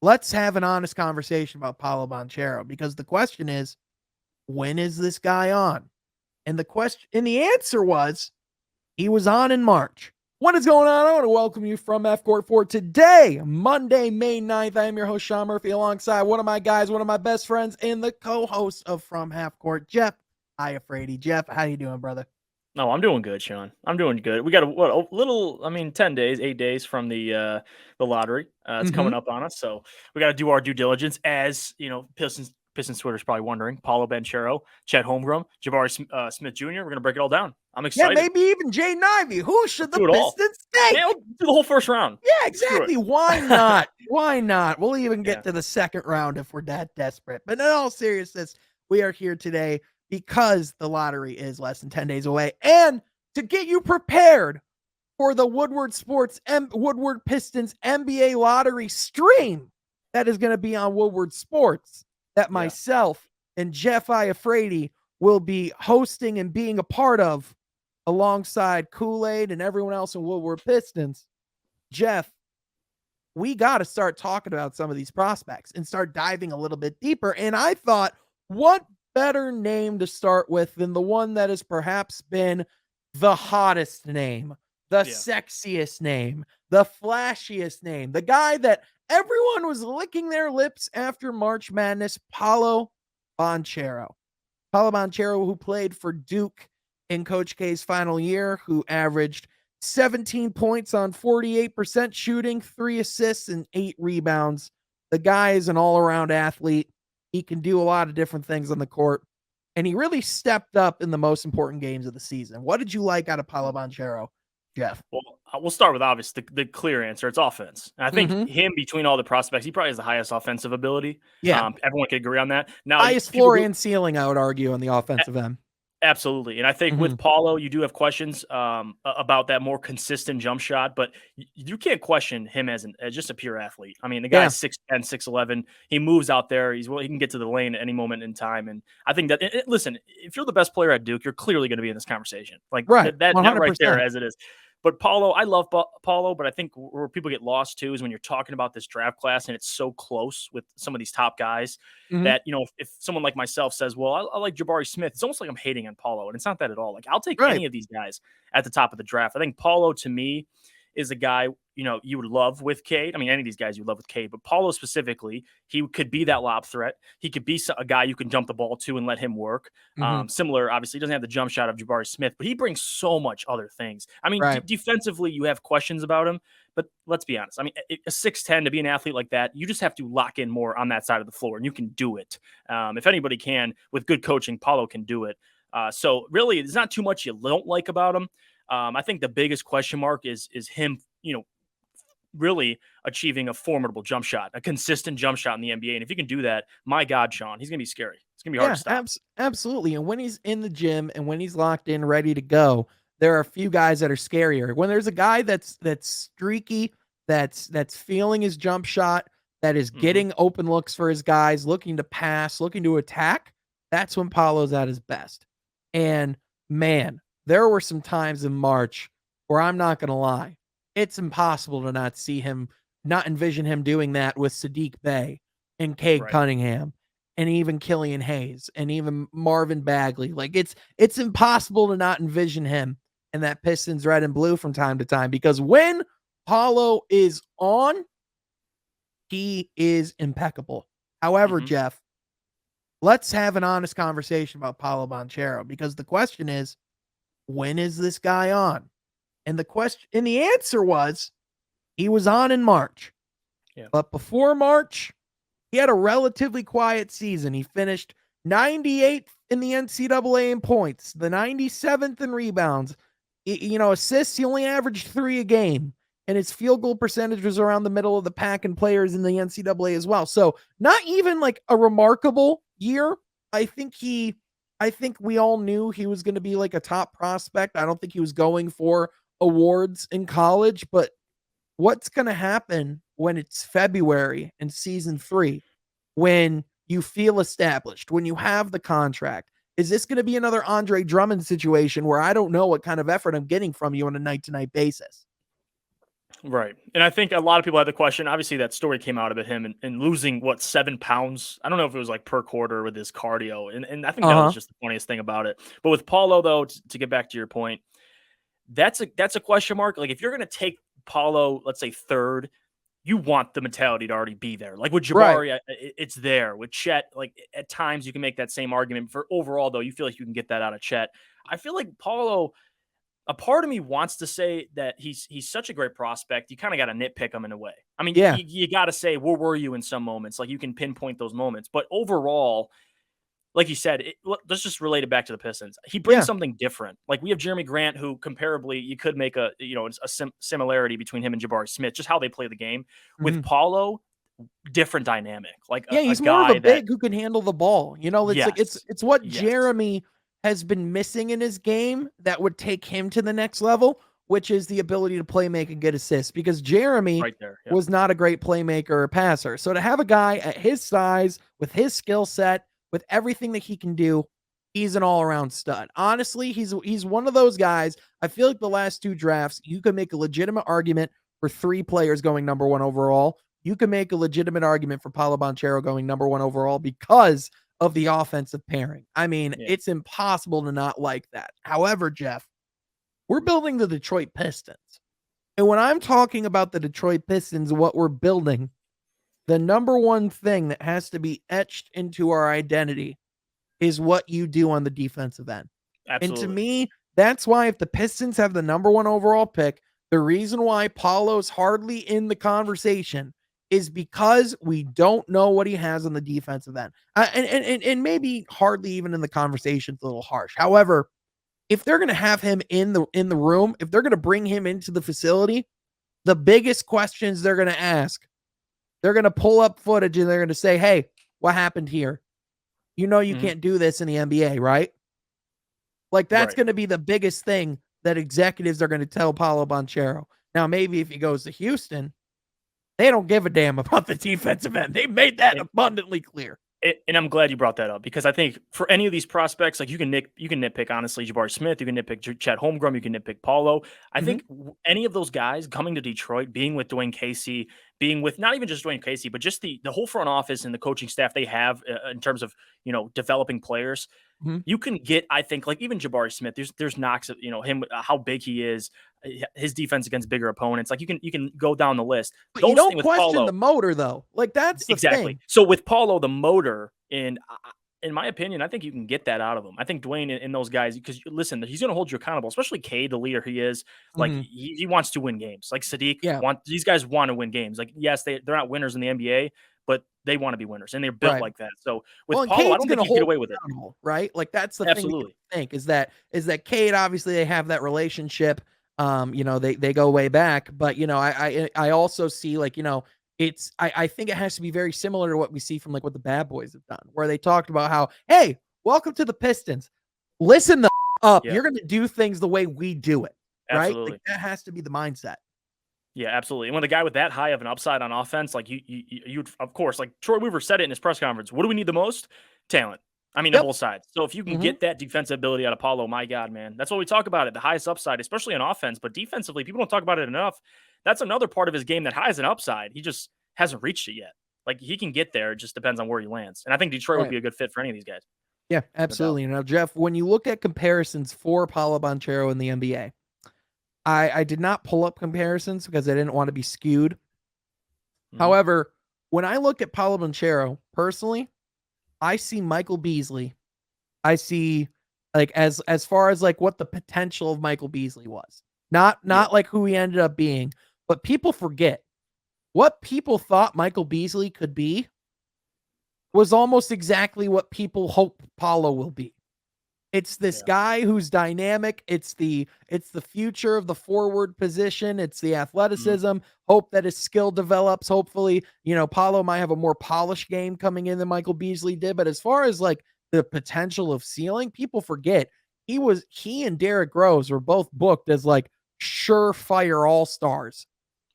let's have an honest conversation about Paolo Bonchero, because the question is, when is this guy on? And the answer was, he was on in March. What is going on? I want to welcome you from F Court for today, Monday, May 9th. I am your host, Sean Murphy, alongside one of my guys, one of my best friends, and the co-host of From Half Court, Jeff Iafrady. Jeff, how you doing, brother? No, I'm doing good, Sean. I'm doing good. We got a little, 10 days, 8 days from the lottery. It's Mm-hmm. coming up on us, so we got to do our due diligence. As you know, Pistons Twitter's probably wondering. Paolo Bonchero, Chet Holmgren, Smith Jr. We're gonna break it all down. I'm Yeah, excited. maybe even Jaden Ivey. Who should Let's the do it all. Pistons Yeah, take? we'll do the whole first round. Yeah, Screw exactly. it. Why not? Why not? We'll even Yeah. get to the second round if we're that desperate. But in all seriousness, we are here today because the lottery is less than 10 days away, and to get you prepared for the Woodward Pistons NBA lottery stream that is going to be on Woodward Sports, that Yeah. myself and Jeff Iafrady will be hosting and being a part of, alongside Kool-Aid and everyone else in Woodward Pistons. Jeff, we got to start talking about some of these prospects and start diving a little bit deeper. And I thought, what better name to start with than the one that has perhaps been the hottest name, the sexiest name, the flashiest name, the guy that everyone was licking their lips after March Madness, Paolo Bonchero. Paolo Bonchero, who played for Duke in Coach K's final year, who averaged 17 points on 48% shooting, 3 assists, and 8 rebounds. The guy is an all-around athlete. He can do a lot of different things on the court, and he really stepped up in the most important games of the season. What did you like out of Paolo Bonchero, Jeff? Well, we'll start with obvious the clear answer. It's offense. And I think him between all the prospects, he probably has the highest offensive ability. Yeah. Everyone could agree on that. Now, Highest floor and ceiling, I would argue, on the offensive end. Absolutely. And I think with Paolo, you do have questions about that more consistent jump shot, but you can't question him as just a pure athlete. I mean, the guy's 6'10", 6'11". He moves out there. He can get to the lane at any moment in time. And I think that, listen, if you're the best player at Duke, you're clearly going to be in this conversation. Like that right there as it is. But Paolo, I love Paolo, but I think where people get lost too is when you're talking about this draft class and it's so close with some of these top guys that, if someone like myself says, well, I like Jabari Smith, it's almost like I'm hating on Paolo. And it's not that at all. Like, I'll take any of these guys at the top of the draft. I think Paolo, to me, is a guy, you would love with Cade. I mean, any of these guys you would love with Cade, but Paolo specifically, he could be that lob threat. He could be a guy you can dump the ball to and let him work. Similar, obviously, he doesn't have the jump shot of Jabari Smith, but he brings so much other things. I mean, defensively, you have questions about him, but let's be honest. I mean, a 6'10", to be an athlete like that, you just have to lock in more on that side of the floor, and you can do it. If anybody can, with good coaching, Paolo can do it. So really, there's not too much you don't like about him. I think the biggest question mark is him, really achieving a formidable jump shot, a consistent jump shot in the NBA. And if you can do that, my God, Sean, he's going to be scary. It's going to be hard to stop. Absolutely. And when he's in the gym and when he's locked in, ready to go, there are a few guys that are scarier. When there's a guy that's streaky, that's feeling his jump shot, that is getting open looks for his guys, looking to pass, looking to attack, that's when Paolo's at his best. And man, there were some times in March where, I'm not going to lie, it's impossible to not envision him doing that with Sadiq Bey and Cade Cunningham and even Killian Hayes and even Marvin Bagley. Like, it's impossible to not envision him in that Pistons red and blue from time to time, because when Paolo is on, he is impeccable. However, Jeff, let's have an honest conversation about Paolo Bonchero, because the question is, when is this guy on? And the answer was, he was on in March. Yeah. But before March, he had a relatively quiet season. He finished 98th in the NCAA in points, the 97th in rebounds. Assists, he only averaged 3 a game. And his field goal percentage was around the middle of the pack in players in the NCAA as well. So not even like a remarkable year. I think we all knew he was going to be like a top prospect. I don't think he was going for awards in college, but what's going to happen when it's February in season 3, when you feel established, when you have the contract? Is this going to be another Andre Drummond situation where I don't know what kind of effort I'm getting from you on a night-to-night basis? Right. And I think a lot of people had the question. Obviously, that story came out about him and losing, what, 7 pounds? I don't know if it was like per quarter with his cardio. And I think that was Uh-huh. just the funniest thing about it. But with Paulo, though, to get back to your point, that's a question mark. Like, if you're going to take Paulo, let's say third, you want the mentality to already be there. Like with Right. Jabari, it's there. With Chet, like at times you can make that same argument. For overall, though, you feel like you can get that out of Chet. I feel like Paulo, a part of me wants to say that he's such a great prospect. You kind of got to nitpick him in a way. I mean, Yeah. you got to say, where were you in some moments? Like you can pinpoint those moments. But overall, like you said, let's just relate it back to the Pistons. He brings Yeah. something different. Like we have Jeremy Grant, who comparably you could make a similarity between him and Jabari Smith, just how they play the game. With Mhm. Paulo, different dynamic. Like Yeah, a he's more of a guy that, big who can handle the ball. It's like yes, it's what yes, Jeremy has been missing in his game that would take him to the next level, which is the ability to play make and get assists because Jeremy right there. Yep. was not a great playmaker or passer. So to have a guy at his size with his skill set, with everything that he can do, he's an all-around stud. Honestly, he's one of those guys. I feel like the last two drafts, you could make a legitimate argument for three players going number 1 overall. You can make a legitimate argument for Paolo Bonchero going number 1 overall because of the offensive pairing. I mean, Yeah, it's impossible to not like that. However, Jeff, we're building the Detroit Pistons. And when I'm talking about the Detroit Pistons, what we're building, the number one thing that has to be etched into our identity is what you do on the defensive end. And to absolutely. me, that's why if the Pistons have the number 1 overall pick, the reason why Paulo's hardly in the conversation is because we don't know what he has on the defensive end. And maybe hardly even in the conversation, it's a little harsh. However, if they're going to have him in the room, if they're going to bring him into the facility, the biggest questions they're going to ask, they're going to pull up footage and they're going to say, "Hey, what happened here? You Hmm. can't do this in the NBA, right?" Like that's Right. going to be the biggest thing that executives are going to tell Paolo Bonchero. Now, maybe if he goes to Houston, they don't give a damn about the defensive end. They made that abundantly clear. And I'm glad you brought that up because I think for any of these prospects, like you can nitpick honestly Jabari Smith, you can nitpick Chet Holmgren, you can nitpick Paulo. I Mhm. think any of those guys coming to Detroit, being with Dwayne Casey, being with not even just Dwayne Casey, but just the whole front office and the coaching staff they have in terms of developing players, Mhm. you can get, I think, like even Jabari Smith. There's knocks of him, how big he is, his defense against bigger opponents. Like you can go down the list. But you Those don't things with question Paulo. the motor though. Like that's the Exactly. thing. So with Paulo, the motor, and in my opinion, I think you can get that out of him. I think Dwayne and those guys, because listen, he's going to hold you accountable, especially Cade, the leader he is. Like Mhm. he wants to win games. Like Sadiq Yeah. these guys want to win games. Like yes, they're not winners in the NBA, but they want to be winners, and they're built Right. like that. So Well, with and Paulo, I Cade's don't think gonna you get hold away him with it. accountable, right? Like that's the thing that you Absolutely. think is that Cade obviously they have that relationship. They go way back, but I also see like I think it has to be very similar to what we see from like what the Bad Boys have done, where they talked about how, hey, welcome to the Pistons. Listen the up. Yeah. You're gonna do things the way we do it, right? Like Absolutely. that has to be the mindset. Yeah, absolutely. And when a guy with that high of an upside on offense, like you of course, like Troy Weaver said it in his press conference. What do we need the most? Talent. I mean, on Yep. both sides. So if you can Hmm. get that defensive ability out of Paulo, my God, man, that's what we talk about it. The highest upside, especially on offense, but defensively, people don't talk about it enough. That's another part of his game that has an upside. He just hasn't reached it yet. Like he can get there. It just depends on where he lands. And I think Detroit would Right. be a good fit for any of these guys, Yeah, no doubt. absolutely. Now, Jeff, when you look at comparisons for Paolo Banchero in the NBA, I did not pull up comparisons because I didn't want to be skewed. Hmm. However, when I look at Paolo Banchero personally, I see Michael Beasley. I see like as far as like what the potential of Michael Beasley was. Not Yeah. not like who he ended up being, but people forget what people thought Michael Beasley could be was almost exactly what people hope Paulo will be. It's this Yeah. guy who's dynamic. It's the future of the forward position. It's the Mhm. athleticism. Hope that his skill develops. Hopefully, Paulo might have a more polished game coming in than Michael Beasley did. But as far as like the potential of ceiling, people forget he and Derrick Rose were both booked as like surefire all stars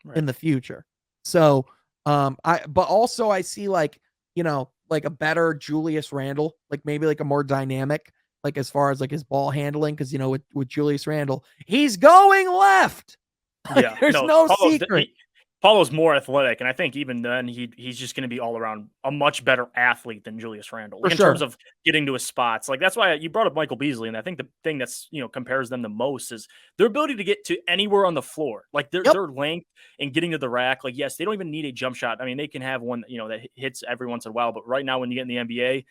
Right. in the future. So, but also I see like a better Julius Randle, like maybe like a more dynamic, like as far as like his ball handling, because with Julius Randle, he's going left. Yeah, There's no, no secret. Paulo's more athletic, and I think even then he's just going to be all around a much better athlete than Julius Randle, For like in terms sure. of getting to his spots. Like that's why you brought up Michael Beasley, and I think the thing that's compares them the most is their ability to get to anywhere on the floor, like Yep. their length and getting to the rack. Like yes, they don't even need a jump shot. I mean, they can have one that hits every once in a while, but right now when you get in the NBA,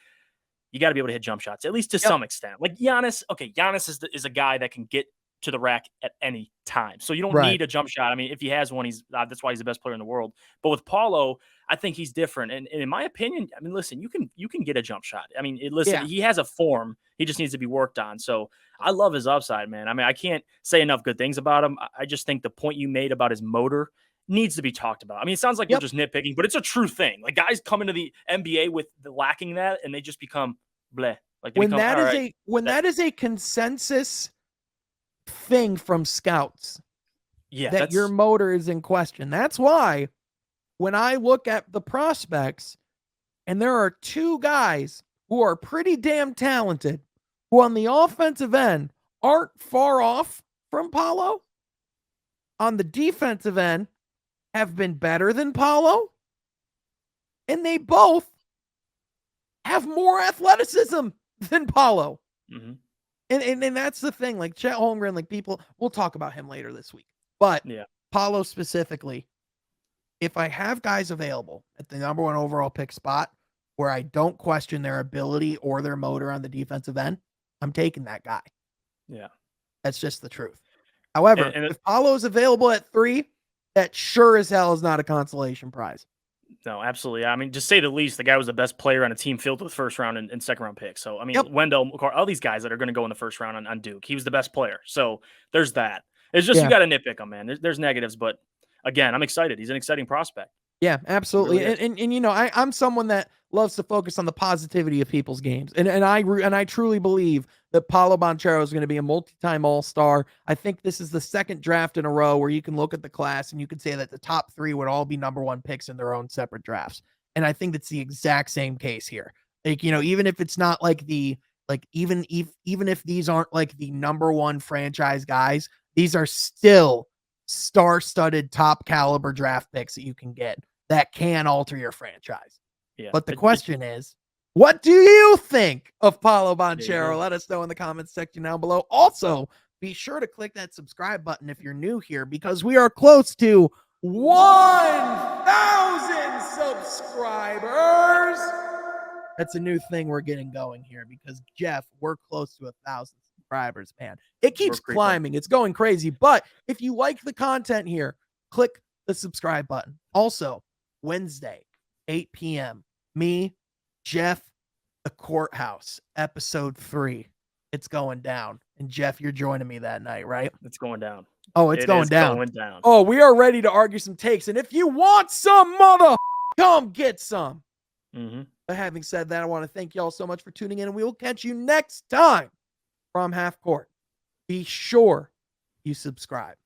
you got to be able to hit jump shots, at least to Yep. some extent. Like Giannis, okay, Giannis is a guy that can get to the rack at any time. So you don't Right. need a jump shot. I mean, if he has one, that's why he's the best player in the world. But with Paulo, I think he's different. And in my opinion, I mean, listen, you can get a jump shot. I mean, listen, Yeah. he has a form. He just needs to be worked on. So I love his upside, man. I mean, I can't say enough good things about him. I just think the point you made about his motor needs to be talked about. I mean, it sounds like we're Yep. just nitpicking, but it's a true thing. Like guys come into the NBA with lacking that, and they just become bleh. Like they When become that all is right. that is a consensus thing from scouts Yeah, that your motor is in question. That's why when I look at the prospects and there are two guys who are pretty damn talented who on the offensive end aren't far off from Paolo, on the defensive end have been better than Paolo, and they both have more athleticism than Paolo. mm-hmm. And that's the thing. Like Chet Holmgren, like people, we'll talk about him later this week. But Yeah. Paolo specifically, if I have guys available at the number one overall pick spot where I don't question their ability or their motor on the defensive end, I'm taking that guy. Yeah. That's just the truth. However, if Paolo's available at 3, that sure as hell is not a consolation prize. No, absolutely. I mean, just say the least, the guy was the best player on a team filled with first round and second round picks. So, I mean, Wendell, all these guys that are going to go in the first round on Duke, he was the best player. So there's that. It's just you got to nitpick him, man. There's negatives, but again, I'm excited. He's an exciting prospect. Yeah, absolutely. Really and I'm someone that loves to focus on the positivity of people's games. And I truly believe that Paolo Bonchero is going to be a multi-time All-Star. I think this is the second draft in a row where you can look at the class and you can say that the top 3 would all be number 1 picks in their own separate drafts. And I think that's the exact same case here. Like, even if it's not like even if these aren't like the number 1 franchise guys, these are still star-studded top caliber draft picks that you can get that can alter your franchise. Yeah. But the question is, what do you think of Paolo Bonchero? Yeah. Let us know in the comments section down below. Also, be sure to click that subscribe button if you're new here because we are close to 1,000 subscribers. That's a new thing we're getting going here because, Jeff, we're close to 1,000 subscribers, man. It keeps climbing. It's going crazy. But if you like the content here, click the subscribe button. Also, Wednesday, 8 p.m., me, Jeff, the Courthouse, episode 3. It's going down. And Jeff, you're joining me that night, right? It's going down. Oh, it's going down. Oh, we are ready to argue some takes. And if you want some, come get some. Mm-hmm. But having said that, I want to thank y'all so much for tuning in, and we will catch you next time from Half Court. Be sure you subscribe.